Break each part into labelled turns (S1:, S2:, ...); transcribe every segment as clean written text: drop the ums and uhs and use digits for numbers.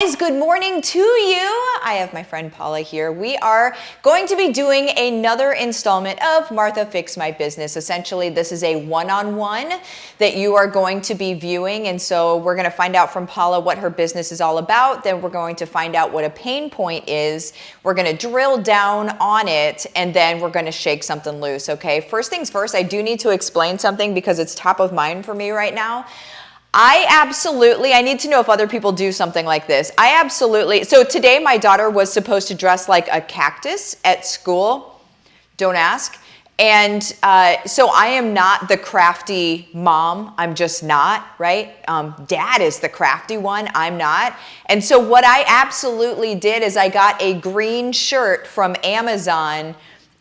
S1: Good morning to you. I have my friend Paula here. We are going to be doing another installment of Martha Fix My Business. Essentially, this is a one-on-one that you are going to be viewing. And so we're going to find out from Paula what her business is all about. Then we're going to find out what a pain point is. We're going to drill down on it, and then we're going to shake something loose, okay? First things first, I do need to explain something because it's top of mind for me right now. I need to know if other people do something like this. So today my daughter was supposed to dress like a cactus at school. Don't ask. And so I am not the crafty mom. I'm just not, right? Dad is the crafty one. I'm not. And so what I absolutely did is I got a green shirt from Amazon,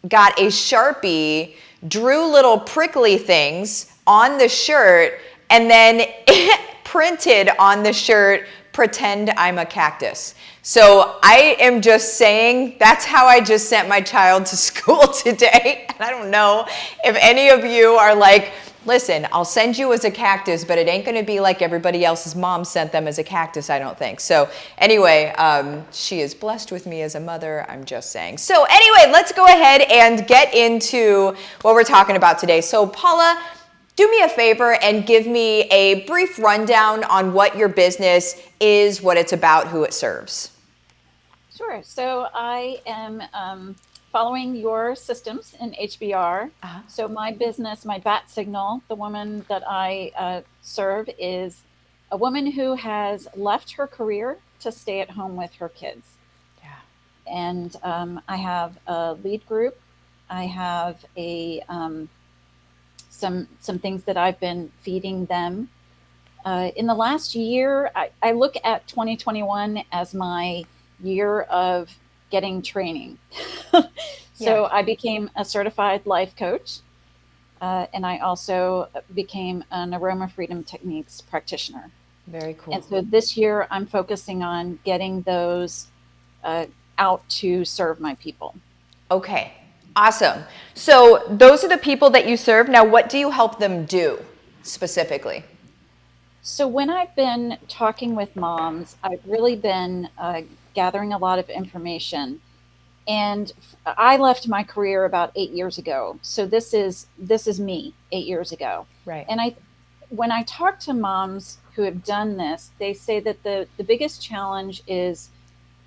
S1: got a Sharpie, drew little prickly things on the shirt, and then printed on the shirt, pretend I'm a cactus. So I am just saying that's how I just sent my child to school today. And I don't know if any of you are like, listen, I'll send you as a cactus, but it ain't going to be like everybody else's mom sent them as a cactus, I don't think. So anyway, she is blessed with me as a mother, I'm just saying. So anyway, let's go ahead and get into what we're talking about today. So Paula, do me a favor and give me a brief rundown on what your business is, what it's about, who it serves.
S2: Sure. So I am following your systems in HBR. So my business, my bat signal, the woman that I serve is a woman who has left her career to stay at home with her kids.
S1: Yeah.
S2: And I have a lead group. I have a some things that I've been feeding them. In the last year, I look at 2021 as my year of getting training. So I became a certified life coach, and I also became an aroma freedom techniques practitioner.
S1: Very cool.
S2: And so this year I'm focusing on getting those out to serve my people.
S1: Okay. Awesome. So those are the people that you serve. Now, what do you help them do specifically?
S2: So when I've been talking with moms, I've really been gathering a lot of information. And I left my career about 8 years ago. So this is me 8 years ago.
S1: Right.
S2: And when I talk to moms who have done this, they say that the biggest challenge is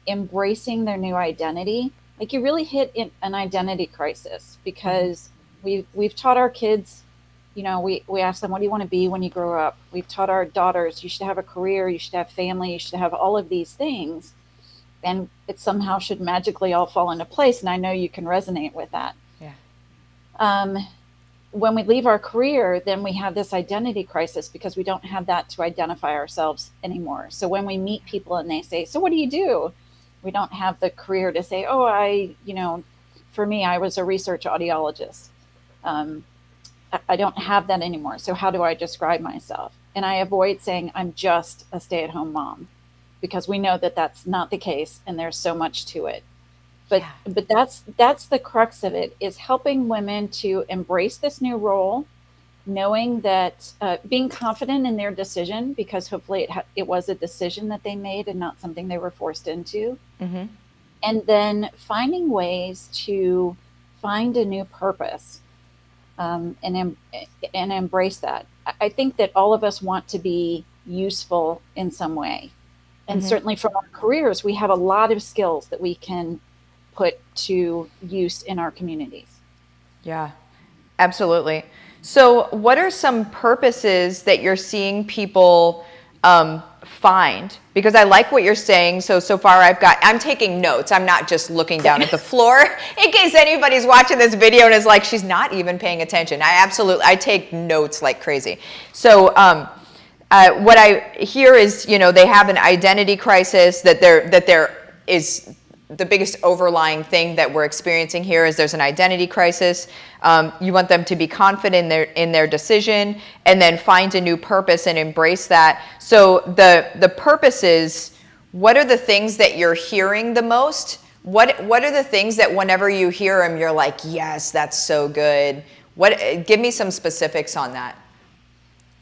S2: embracing their new identity. Like you really hit an identity crisis because we've taught our kids, you know, we ask them, what do you want to be when you grow up? We've taught our daughters, you should have a career, you should have family, you should have all of these things. And it somehow should magically all fall into place. And I know you can resonate with that.
S1: Yeah.
S2: When we leave our career, then we have this identity crisis because we don't have that to identify ourselves anymore. So when we meet people and they say, so what do you do? We don't have the career to say, for me, I was a research audiologist. I don't have that anymore. So how do I describe myself? And I avoid saying I'm just a stay-at-home mom because we know that that's not the case and there's so much to it. But that's the crux of it, is helping women to embrace this new role, knowing that being confident in their decision, because hopefully it was a decision that they made and not something they were forced into.
S1: Mm-hmm.
S2: And then finding ways to find a new purpose and embrace that. I think that all of us want to be useful in some way. And certainly from our careers, we have a lot of skills that we can put to use in our communities. Yeah,
S1: absolutely. So what are some purposes that you're seeing people find? Because I like what you're saying. So far I'm taking notes. I'm not just looking down at the floor in case anybody's watching this video and is like, she's not even paying attention. I take notes like crazy. So what I hear is, they have an identity crisis, that there is the biggest overlying thing that we're experiencing here is there's an identity crisis. You want them to be confident in their decision and then find a new purpose and embrace that. So the purposes, what are the things that you're hearing the most? What are the things that whenever you hear them, you're like, yes, that's so good. Give me some specifics on that.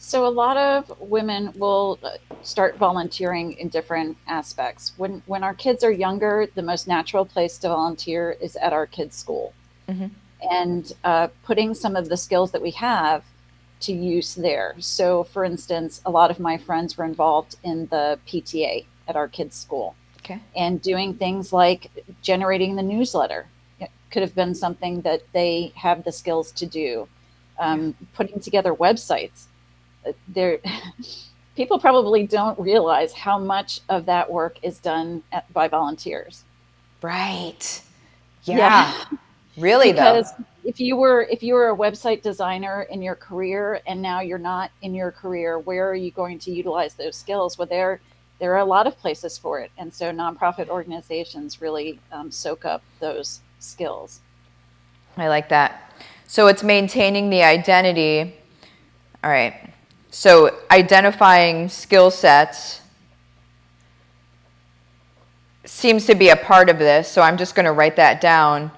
S2: So a lot of women will start volunteering in different aspects. When our kids are younger, the most natural place to volunteer is at our kids' school,
S1: Hmm.
S2: and putting some of the skills that we have to use there. So, for instance, a lot of my friends were involved in the PTA at our kids' school
S1: Okay.
S2: and doing things like generating the newsletter. It could have been something that they have the skills to do.
S1: Yeah.
S2: Putting together websites. There, people probably don't realize how much of that work is done by volunteers.
S1: Right.
S2: Yeah,
S1: Yeah. Really though.
S2: because if you were a website designer in your career and now you're not in your career, where are you going to utilize those skills? Well, there are a lot of places for it, and so nonprofit organizations really soak up those skills.
S1: I like that. So it's maintaining the identity. All right. So identifying skill sets seems to be a part of this. So I'm just going to write that down.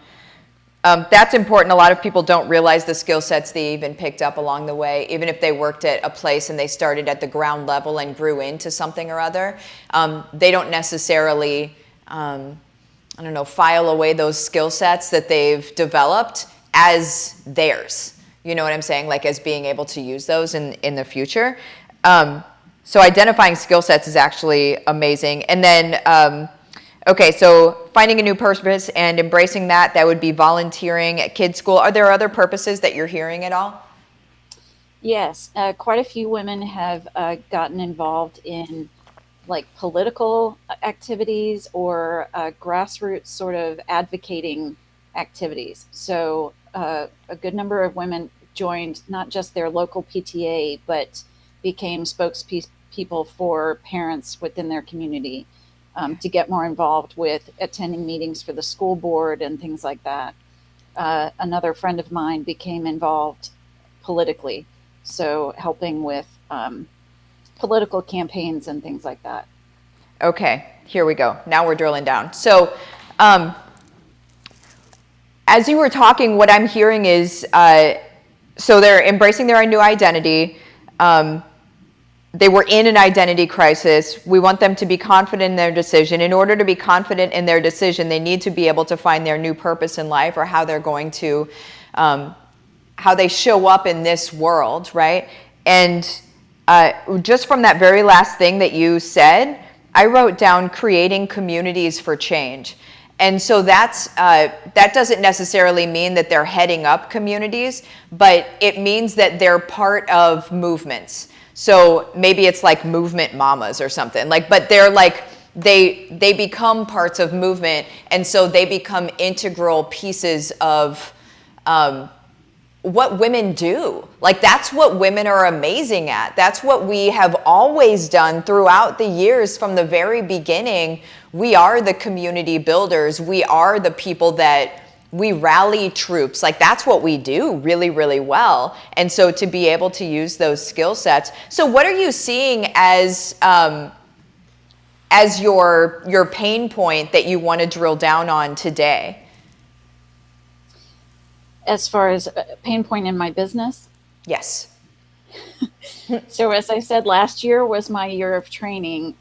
S1: That's important. A lot of people don't realize the skill sets they even picked up along the way, even if they worked at a place and they started at the ground level and grew into something or other. They don't necessarily, I don't know, file away those skill sets that they've developed as theirs. You know what I'm saying? Like as being able to use those in the future. So identifying skill sets is actually amazing. And then, okay, so finding a new purpose and embracing that would be volunteering at kids' school. Are there other purposes that you're hearing at all?
S2: Yes, quite a few women have gotten involved in like political activities or grassroots sort of advocating activities. So a good number of women joined not just their local PTA, but became spokespeople for parents within their community to get more involved with attending meetings for the school board and things like that. Another friend of mine became involved politically, so helping with political campaigns and things like that.
S1: Okay, here we go. Now we're drilling down. So as you were talking, what I'm hearing is, so they're embracing their new identity. They were in an identity crisis. We want them to be confident in their decision. In order to be confident in their decision, they need to be able to find their new purpose in life, or how they're going to, how they show up in this world, right? And just from that very last thing that you said, I wrote down creating communities for change. And so that doesn't necessarily mean that they're heading up communities, but it means that they're part of movements. So maybe it's like movement mamas or something. Like, but they're like, they become parts of movement, and so they become integral pieces of what women do. Like, that's what women are amazing at. That's what we have always done throughout the years from the very beginning. We are the community builders. We are the people that we rally troops. Like, that's what we do really, really well. And so to be able to use those skill sets. So what are you seeing as your pain point that you want to drill down on today?
S2: As far as a pain point in my business,
S1: Yes.
S2: so as I said, last year was my year of training.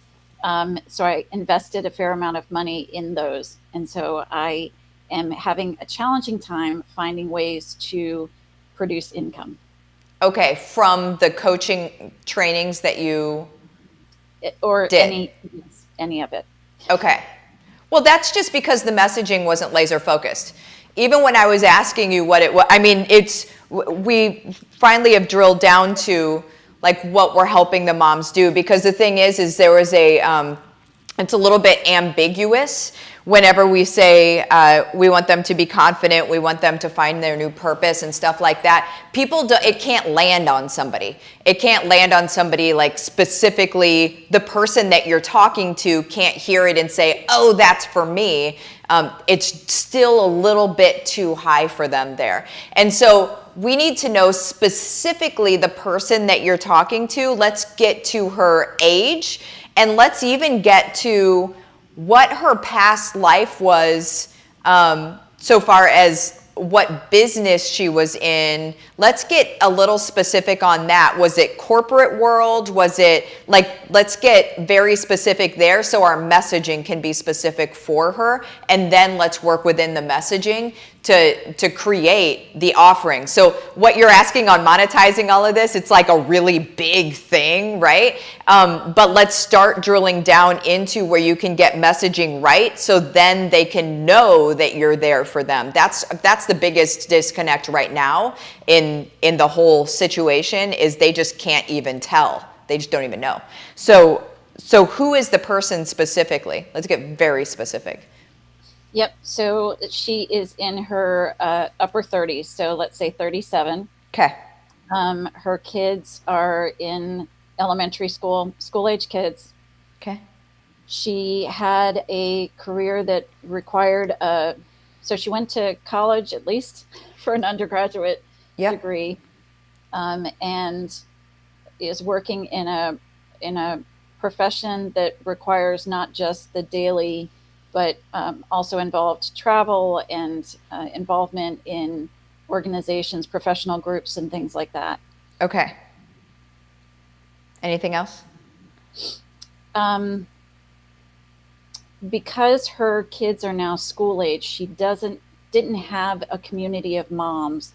S2: So I invested a fair amount of money in those. And so I am having a challenging time finding ways to produce income.
S1: Okay, from the coaching trainings that you
S2: Or
S1: did.
S2: any of it.
S1: Okay. Well, that's just because the messaging wasn't laser focused. Even when I was asking you what it was, I mean, we finally have drilled down to like what we're helping the moms do, because the thing is there was it's a little bit ambiguous whenever we say we want them to be confident, we want them to find their new purpose and stuff like that. It can't land on somebody. It can't land on somebody like specifically the person that you're talking to can't hear it and say, oh, that's for me. It's still a little bit too high for them there. And so we need to know specifically the person that you're talking to. Let's get to her age, and let's even get to what her past life was, so far as what business she was in. Let's get a little specific on that. Was it corporate world? Was it like, let's get very specific there so our messaging can be specific for her. And then let's work within the messaging to create the offering. So what you're asking on monetizing all of this, it's like a really big thing, right? But let's start drilling down into where you can get messaging right, so then they can know that you're there for them. That's the biggest disconnect right now in the whole situation, is they just can't even tell. They just don't even know. So who is the person specifically? Let's get very specific.
S2: Yep. So she is in her upper 30s. So let's say 37.
S1: Okay.
S2: Her kids are in elementary school age kids.
S1: Okay.
S2: She had a career that required so she went to college at least for an undergraduate degree, and is working in a profession that requires not just the daily, but also involved travel and involvement in organizations, professional groups, and things like that.
S1: Okay. Anything else?
S2: Because her kids are now school age, she didn't have a community of moms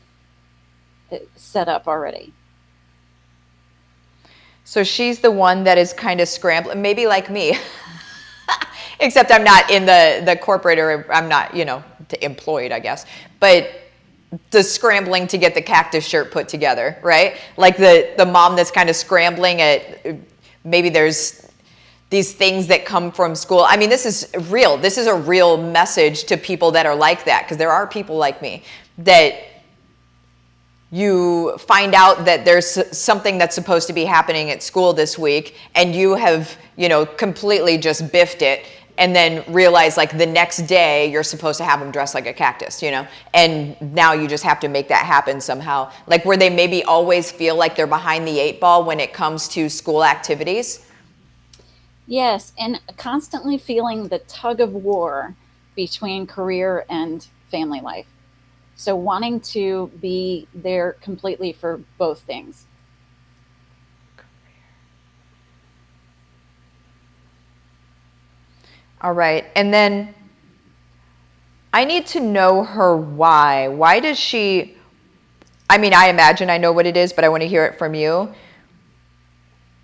S2: set up already.
S1: So she's the one that is kind of scrambling, maybe like me. Except I'm not in the corporate, or I'm not, employed, I guess. But the scrambling to get the cactus shirt put together, right? Like the mom that's kind of scrambling at, maybe there's these things that come from school. I mean, this is real. This is a real message to people that are like that, because there are people like me that you find out that there's something that's supposed to be happening at school this week, and you have, completely just biffed it, and then realize like the next day you're supposed to have them dressed like a cactus, and now you just have to make that happen somehow. Like where they maybe always feel like they're behind the 8 ball when it comes to school activities.
S2: Yes, and constantly feeling the tug of war between career and family life. So wanting to be there completely for both things.
S1: All right. And then I need to know her why. Why does she, I imagine I know what it is, but I want to hear it from you.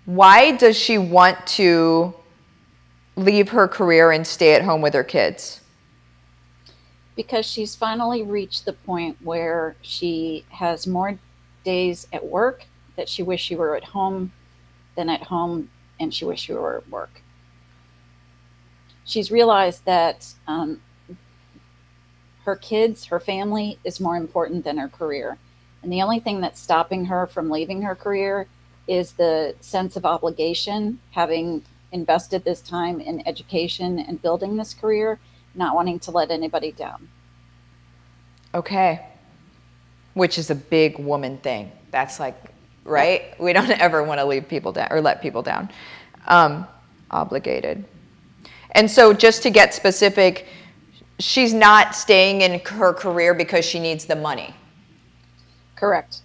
S1: Why does she want to leave her career and stay at home with her kids?
S2: Because she's finally reached the point where she has more days at work that she wish she were at home than at home, and she wish she were at work. She's realized that her kids, her family is more important than her career. And the only thing that's stopping her from leaving her career is the sense of obligation, having invested this time in education and building this career, not wanting to let anybody down.
S1: Okay. Which is a big woman thing. That's like, right? Yeah. We don't ever want to leave people down or let people down. Obligated. And so just to get specific, she's not staying in her career because she needs the money.
S2: Correct.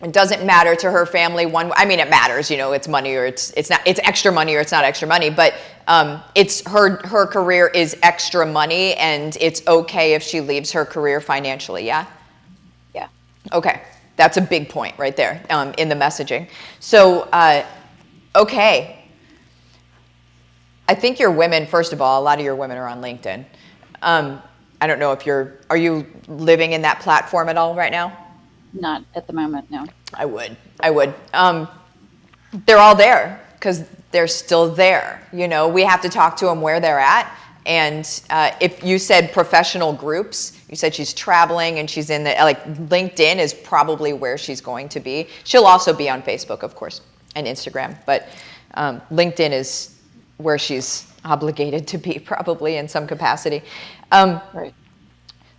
S1: It doesn't matter to her family. It matters, it's money or it's not, it's extra money or it's not extra money, but it's her career is extra money, and it's okay if she leaves her career financially. Yeah.
S2: Yeah.
S1: Okay. That's a big point right there in the messaging. So, okay. I think your women, first of all, a lot of your women are on LinkedIn. I don't know if are you living in that platform at all right now?
S2: Not at the moment, no.
S1: I would. They're all there because they're still there. We have to talk to them where they're at. And if you said professional groups, you said she's traveling and she's in LinkedIn is probably where she's going to be. She'll also be on Facebook, of course, and Instagram. But LinkedIn is where she's obligated to be, probably in some capacity.
S2: Right.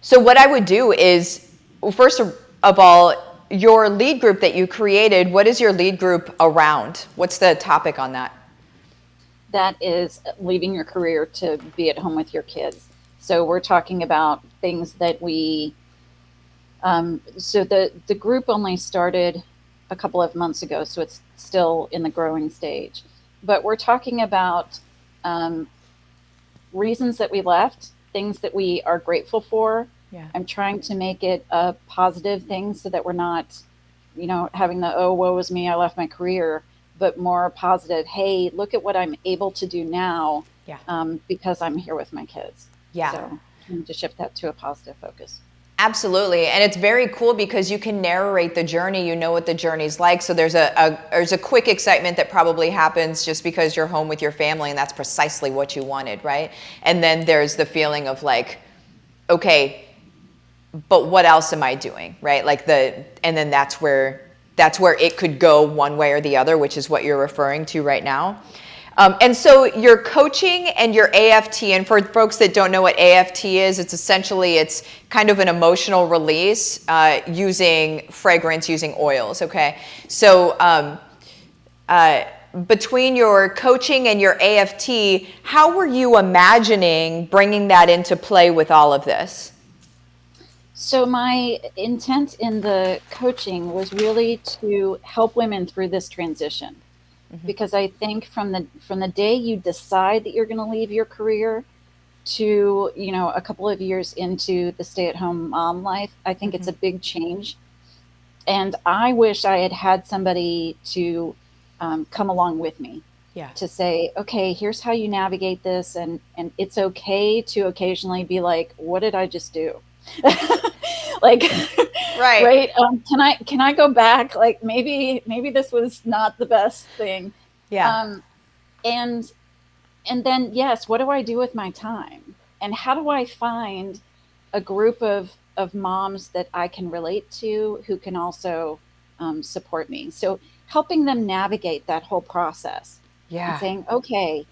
S1: So what I would do is, first of all, your lead group that you created, what is your lead group around? What's the topic on that?
S2: That is leaving your career to be at home with your kids. So we're talking about things that we So the group only started a couple of months ago, so it's still in the growing stage. But we're talking about um, reasons that we left, things that we are grateful for.
S1: Yeah.
S2: I'm trying to make it a positive thing so that we're not, having the, oh, woe is me, I left my career, but more positive. Hey, look at what I'm able to do now
S1: Yeah.
S2: because I'm here with my kids.
S1: Yeah.
S2: So trying to shift that to a positive focus.
S1: Absolutely. And it's very cool because you can narrate the journey. You know what the journey's like. So there's a quick excitement that probably happens just because you're home with your family and that's precisely what you wanted, right? And then there's the feeling of like, okay, but what else am I doing, right? And then that's where it could go one way or the other, which is what you're referring to right now. And so your coaching and your AFT, and for folks that don't know what AFT is, it's kind of an emotional release using fragrance, using oils, okay? So between your coaching and your AFT, how were you imagining bringing that into play with all of this?
S2: So my intent in the coaching was really to help women through this transition. Because I think from the day you decide that you're going to leave your career to, a couple of years into the stay-at-home mom life, I think it's a big change. And I wish I had had somebody to come along with me.
S1: Yeah.
S2: To say, okay, here's how you navigate this. And it's okay to occasionally be like, what did I just do? Like,
S1: right.
S2: Can I go back? Like maybe this was not the best thing.
S1: Yeah.
S2: And then, yes, what do I do with my time? And how do I find a group of moms that I can relate to who can also support me? So helping them navigate that whole process.
S1: Yeah.
S2: And saying, okay,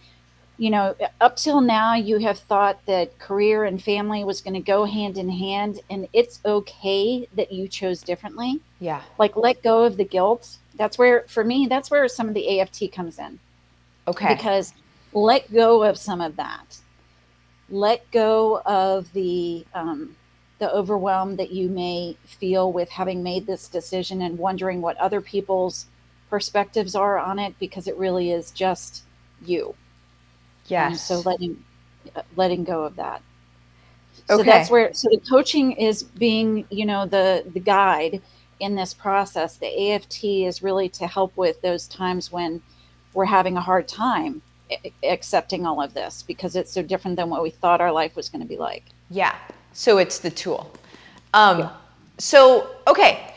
S2: up till now, you have thought that career and family was going to go hand in hand, and it's okay that you chose differently.
S1: Yeah.
S2: Like, let go of the guilt. That's where some of the AFT comes in.
S1: Okay.
S2: Because let go of some of that. Let go of the overwhelm that you may feel with having made this decision and wondering what other people's perspectives are on it, because it really is just you.
S1: Yes.
S2: So letting go of that.
S1: Okay.
S2: So that's where, the coaching is being, the guide in this process. The AFT is really to help with those times when we're having a hard time accepting all of this because it's so different than what we thought our life was going to be like.
S1: Yeah. So it's the tool. So, okay.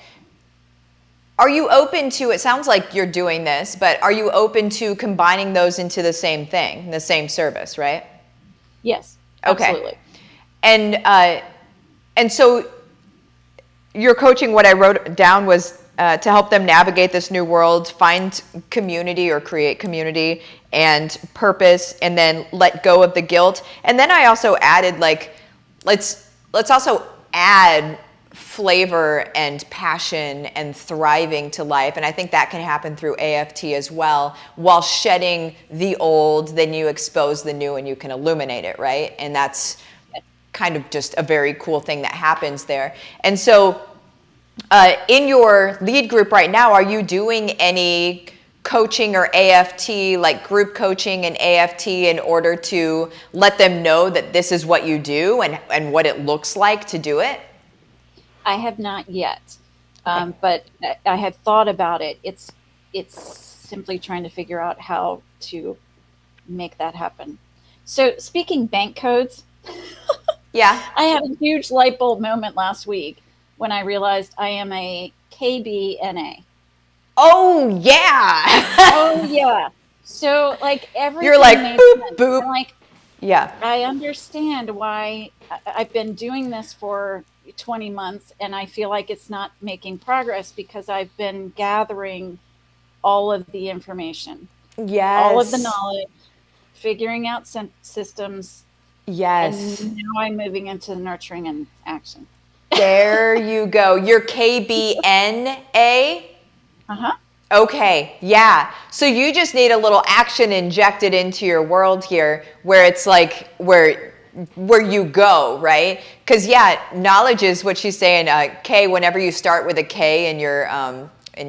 S1: Are you open to, it sounds like you're doing this, but are you open to combining those into the same thing, the same service, right?
S2: Yes,
S1: okay.
S2: Absolutely.
S1: And so your coaching, what I wrote down was to help them navigate this new world, find community or create community and purpose, and then let go of the guilt. And then I also added let's also add flavor and passion and thriving to life. And I think that can happen through AFT as well. While shedding the old, then you expose the new and you can illuminate it, right? And that's kind of just a very cool thing that happens there. And so in your lead group right now, are you doing any coaching or AFT, like group coaching and AFT, in order to let them know that this is what you do and what it looks like to do it?
S2: I have not yet, but I have thought about it. It's simply trying to figure out how to make that happen. So speaking bank codes,
S1: yeah,
S2: I had a huge light bulb moment last week when I realized I am a KBNA.
S1: Oh yeah.
S2: Oh yeah. So like everything
S1: you're like
S2: made
S1: boop
S2: sense.
S1: boop.
S2: I'm like,
S1: yeah.
S2: I understand why I've been doing this for 20 months and I feel like it's not making progress because I've been gathering all of the information.
S1: Yes.
S2: All of the knowledge, figuring out systems.
S1: Yes.
S2: And now I'm moving into nurturing and action.
S1: There you go. You're KBNA?
S2: Uh-huh.
S1: Okay, yeah. So you just need a little action injected into your world here where it's like, where where you go, right? Because knowledge is what she's saying. K. Whenever you start with a K in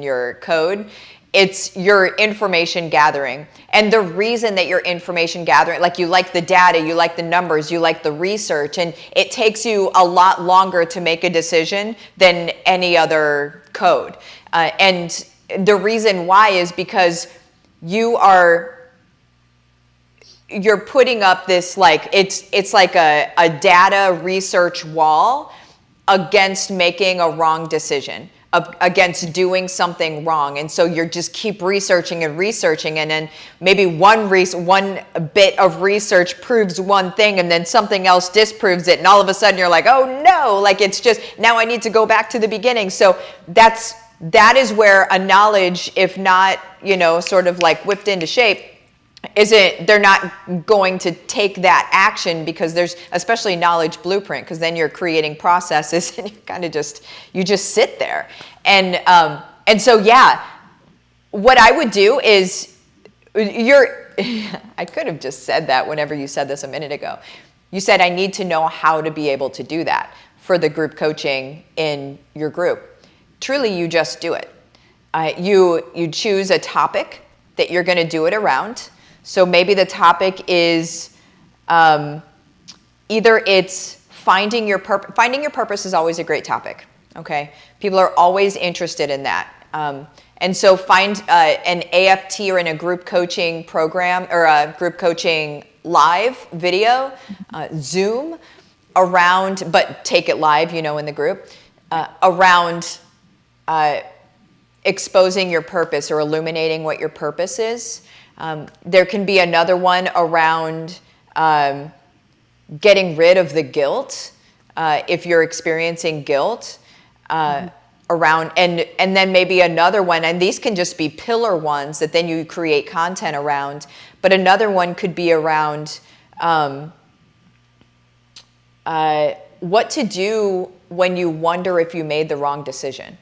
S1: your code, it's your information gathering. And the reason that you're information gathering, like you like the data, you like the numbers, you like the research, and it takes you a lot longer to make a decision than any other code. And the reason why is because you're putting up this, like, it's like a data research wall against making a wrong decision, against doing something wrong. And so you're just keep researching and researching, and then maybe one bit of research proves one thing and then something else disproves it, and all of a sudden you're like, oh no, like it's just, now I need to go back to the beginning. So that is where a knowledge, if not, sort of like whipped into shape, they're not going to take that action, because there's, especially knowledge blueprint, because then you're creating processes and you kind of just sit there. And so, what I would do is, I could have just said that whenever you said this a minute ago. You said, I need to know how to be able to do that for the group coaching in your group. Truly, you just do it. You choose a topic that you're going to do it around. So maybe the topic is either it's finding your purpose. Finding your purpose is always a great topic, okay? People are always interested in that. And so find an AFT or in a group coaching program, or a group coaching live video, Zoom, around, but take it live, in the group, around exposing your purpose or illuminating what your purpose is. There can be another one around getting rid of the guilt, if you're experiencing guilt, around, and then maybe another one, and these can just be pillar ones that then you create content around, but another one could be around what to do when you wonder if you made the wrong decision.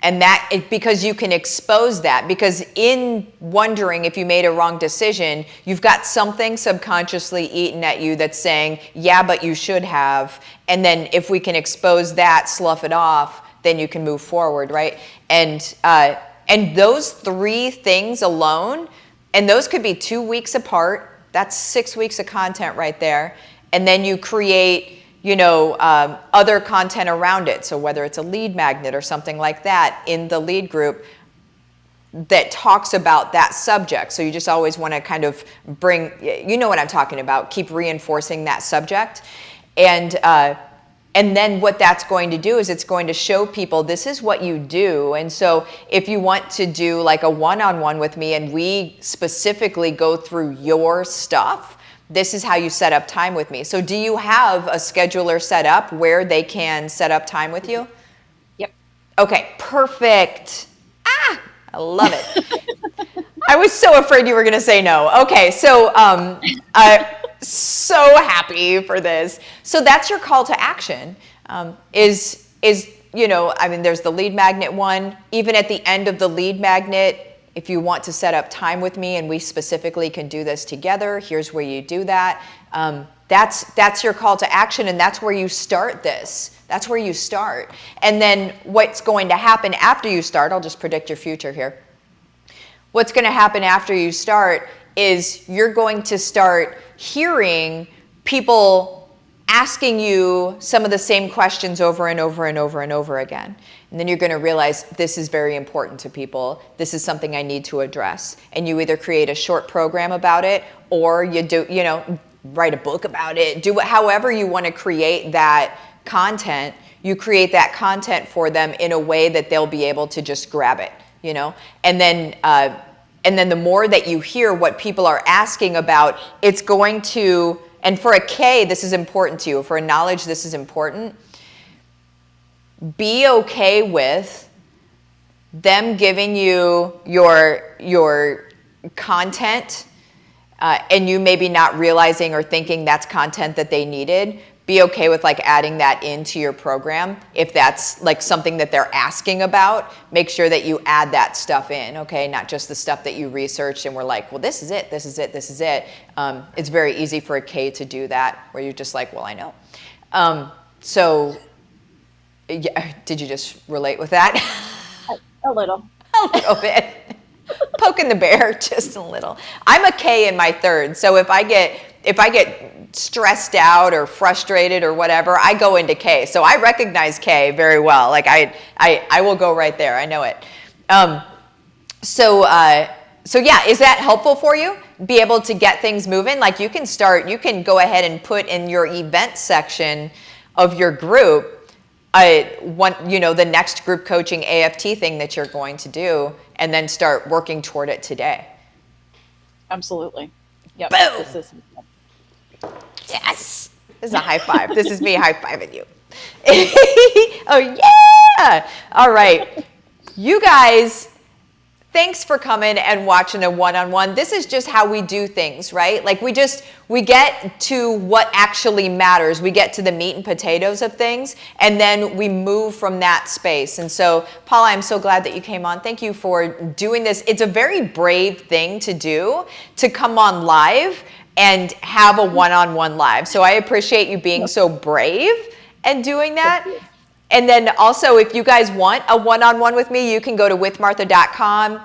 S1: And that, because you can expose that, because in wondering if you made a wrong decision, you've got something subconsciously eaten at you that's saying, yeah, but you should have. And then if we can expose that, slough it off, then you can move forward, right? And those three things alone, and those could be 2 weeks apart. That's 6 weeks of content right there. And then you create other content around it. So whether it's a lead magnet or something like that in the lead group that talks about that subject. So you just always want to kind of bring, what I'm talking about, keep reinforcing that subject. And then what that's going to do is it's going to show people this is what you do. And so if you want to do like a one-on-one with me and we specifically go through your stuff, this is how you set up time with me. So do you have a scheduler set up where they can set up time with you?
S2: Yep.
S1: Okay, perfect. I love it. I was so afraid you were going to say no. Okay, so so happy for this. So that's your call to action. There's the lead magnet one. Even at the end of the lead magnet, if you want to set up time with me and we specifically can do this together, here's where you do that. That's your call to action, and that's where you start this. That's where you start. And then what's going to happen after you start, I'll just predict your future here. What's going to happen after you start is you're going to start hearing people asking you some of the same questions over and over and over and over again. And then you're going to realize this is very important to people. This is something I need to address. And you either create a short program about it, or you do, write a book about it. Do however you want to create that content. You create that content for them in a way that they'll be able to just grab it, And then the more that you hear what people are asking about, it's going to. And for a K, this is important to you. For a knowledge, this is important. Be okay with them giving you your content, and you maybe not realizing or thinking that's content that they needed, be okay with like adding that into your program. If that's like something that they're asking about, make sure that you add that stuff in, okay? Not just the stuff that you researched and we're like, well, this is it, this is it, this is it. It's very easy for a K to do that, where you're just like, well, I know. So yeah, did you just relate with that?
S2: A little.
S1: A little bit. Poking the bear just a little. I'm a K in my third, so if I get stressed out or frustrated or whatever, I go into K. So I recognize K very well. Like I will go right there. I know it. So yeah, is that helpful for you? Be able to get things moving? Like you can go ahead and put in your event section of your group the next group coaching AFT thing that you're going to do, and then start working toward it today.
S2: Absolutely. Yep.
S1: Boom. Yes. This is a high five. This is me high-fiving you. Oh, yeah. All right. You guys, thanks for coming and watching a one-on-one. This is just how we do things, right? Like we get to what actually matters. We get to the meat and potatoes of things, and then we move from that space. And so, Paula, I'm so glad that you came on. Thank you for doing this. It's a very brave thing to do, to come on live and have a one-on-one live. So I appreciate you being so brave and doing that. And then also, if you guys want a one-on-one with me, you can go to withmartha.com.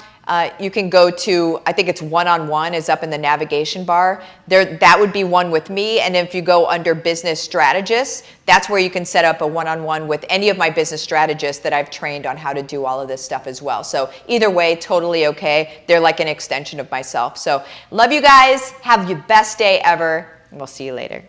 S1: You can go to, I think it's one-on-one is up in the navigation bar. That would be one with me. And if you go under business strategists, that's where you can set up a one-on-one with any of my business strategists that I've trained on how to do all of this stuff as well. So either way, totally okay. They're like an extension of myself. So love you guys. Have your best day ever. And we'll see you later.